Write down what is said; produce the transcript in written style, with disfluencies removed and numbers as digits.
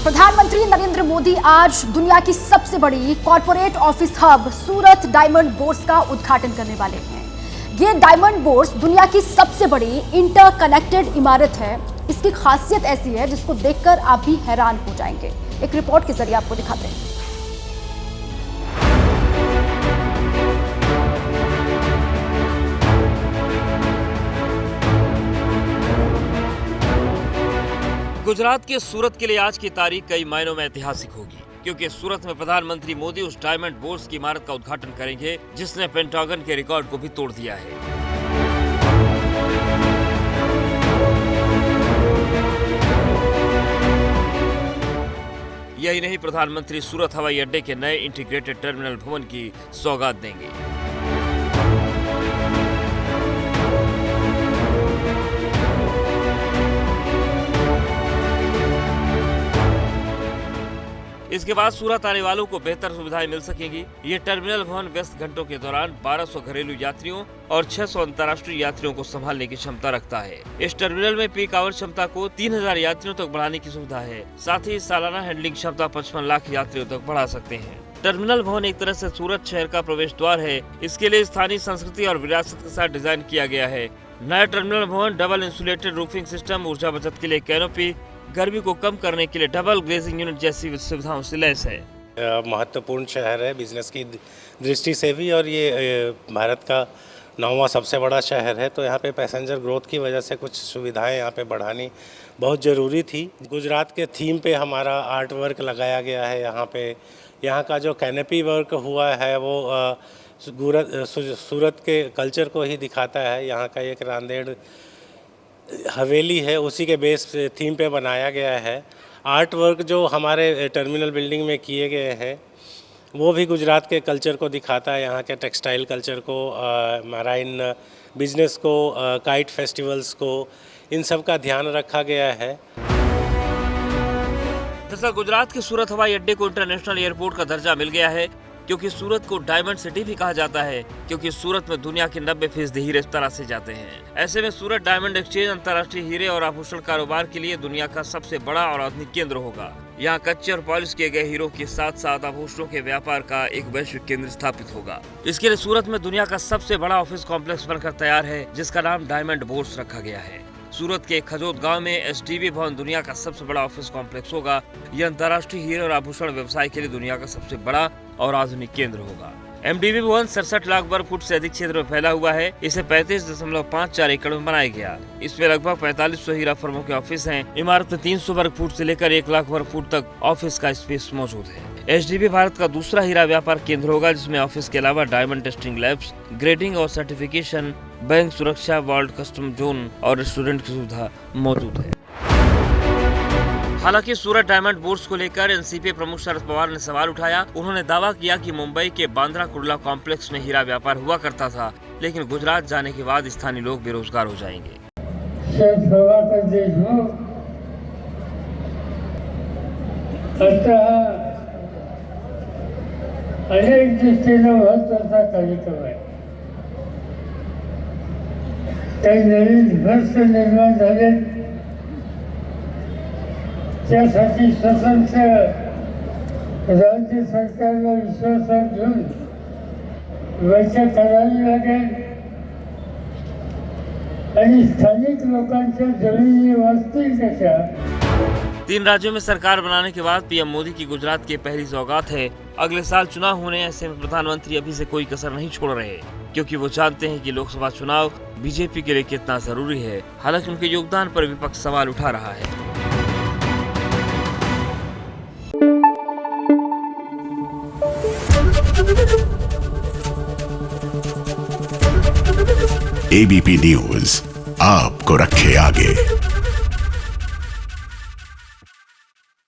प्रधानमंत्री नरेंद्र मोदी आज दुनिया की सबसे बड़ी कॉर्पोरेट ऑफिस हब सूरत डायमंड बोर्स का उद्घाटन करने वाले हैं। ये डायमंड बोर्स दुनिया की सबसे बड़ी इंटरकनेक्टेड इमारत है। इसकी खासियत ऐसी है जिसको देखकर आप भी हैरान हो जाएंगे। एक रिपोर्ट के जरिए आपको दिखाते हैं। गुजरात के सूरत के लिए आज की तारीख कई मायनों में ऐतिहासिक होगी, क्योंकि सूरत में प्रधानमंत्री मोदी उस डायमंड बोर्स की इमारत का उद्घाटन करेंगे जिसने पेंटागन के रिकॉर्ड को भी तोड़ दिया है। यही नहीं, प्रधानमंत्री सूरत हवाई अड्डे के नए इंटीग्रेटेड टर्मिनल भवन की सौगात देंगे। इसके बाद सूरत आने वालों को बेहतर सुविधाएं मिल सकेंगी। ये टर्मिनल भवन व्यस्त घंटों के दौरान 1200 घरेलू यात्रियों और 600 अंतर्राष्ट्रीय यात्रियों को संभालने की क्षमता रखता है। इस टर्मिनल में पीक आवर क्षमता को 3000 यात्रियों तक बढ़ाने की सुविधा है। साथ ही सालाना हैंडलिंग क्षमता 55 लाख यात्रियों तक बढ़ा सकते हैं। टर्मिनल भवन एक तरह से सूरत शहर का प्रवेश द्वार है। इसके लिए स्थानीय संस्कृति और विरासत के साथ डिजाइन किया गया है। नया टर्मिनल भवन डबल इंसुलेटेड रूफिंग सिस्टम, ऊर्जा बचत के लिए कैनोपी, गर्मी को कम करने के लिए डबल ग्लेजिंग यूनिट जैसी सुविधाओं से लैस है। महत्वपूर्ण शहर है बिजनेस की दृष्टि से भी, और ये भारत का 9वां सबसे बड़ा शहर है, तो यहाँ पे पैसेंजर ग्रोथ की वजह से कुछ सुविधाएं यहाँ पे बढ़ानी बहुत ज़रूरी थी। गुजरात के थीम पे हमारा आर्ट वर्क लगाया गया है। यहाँ पे यहाँ का जो कैनोपी वर्क हुआ है वो सूरत के कल्चर को ही दिखाता है। यहाँ का एक रांदेड़ हवेली है, उसी के बेस थीम पे बनाया गया है। आर्ट वर्क जो हमारे टर्मिनल बिल्डिंग में किए गए हैं वो भी गुजरात के कल्चर को दिखाता है, यहाँ के टेक्सटाइल कल्चर को, मैराइन बिजनेस को, काइट फेस्टिवल्स को, इन सब का ध्यान रखा गया है। दरअसल गुजरात के सूरत हवाई अड्डे को इंटरनेशनल एयरपोर्ट का दर्जा मिल गया है, क्योंकि सूरत को डायमंड सिटी भी कहा जाता है, क्योंकि सूरत में दुनिया के 90% हीरे इस तरह से जाते हैं। ऐसे में सूरत डायमंड एक्सचेंज अंतर्राष्ट्रीय हीरे और आभूषण कारोबार के लिए दुनिया का सबसे बड़ा और आधुनिक केंद्र होगा। यहाँ कच्चे और पॉलिश किए गए हीरों के साथ साथ आभूषणों के व्यापार का एक वैश्विक केंद्र स्थापित होगा। इसके लिए सूरत में दुनिया का सबसे बड़ा ऑफिस कॉम्प्लेक्स बनकर तैयार है, जिसका नाम डायमंड बोर्स रखा गया है। सूरत के खजोद गांव में SDB भवन दुनिया का सबसे बड़ा ऑफिस कॉम्प्लेक्स होगा। यह अंतर्राष्ट्रीय हीरे और आभूषण व्यवसाय के लिए दुनिया का सबसे बड़ा और आधुनिक केंद्र होगा। MDB भवन 67 लाख वर्ग फुट से अधिक क्षेत्र में फैला हुआ है। इसे 35.54 एकड़ में बनाया गया। इसमें लगभग 4500 हीरा फर्मों के ऑफिस हैं। इमारत में 300 वर्ग फुट से लेकर 1 लाख वर्ग फुट तक ऑफिस का स्पेस मौजूद है। SDB भारत का दूसरा हीरा व्यापार केंद्र होगा, जिसमें ऑफिस के अलावा डायमंड टेस्टिंग लैब्स, ग्रेडिंग और सर्टिफिकेशन, बैंक सुरक्षा, वर्ल्ड कस्टम जोन और रेस्टोरेंट की सुविधा मौजूद है। हालांकि सूरत डायमंड बोर्स को लेकर NCP प्रमुख शरद पवार ने सवाल उठाया। उन्होंने दावा किया कि मुंबई के बांद्रा कुर्ला कॉम्प्लेक्स में हीरा व्यापार हुआ करता था, लेकिन गुजरात जाने के बाद स्थानीय लोग बेरोजगार हो जाएंगे। अनेक दृष्टीनं महत्त्वाचा कार्यक्रम आहे। काही नवीन भ्रष्ट निर्माण झाले, त्यासाठी स्वतंत्र राज्य सरकारला विश्वासात घेऊन बैठक करावी लागेल आणि स्थानिक लोकांच्या जमिनी वाचतील कशा। 3 राज्यों में सरकार बनाने के बाद PM मोदी की गुजरात की पहली सौगात है। अगले साल चुनाव होने, ऐसे में प्रधानमंत्री अभी से कोई कसर नहीं छोड़ रहे, क्योंकि वो जानते हैं कि लोकसभा चुनाव बीजेपी के लिए कितना जरूरी है। हालांकि उनके योगदान पर विपक्ष सवाल उठा रहा है। ABP न्यूज आपको रखे आगे।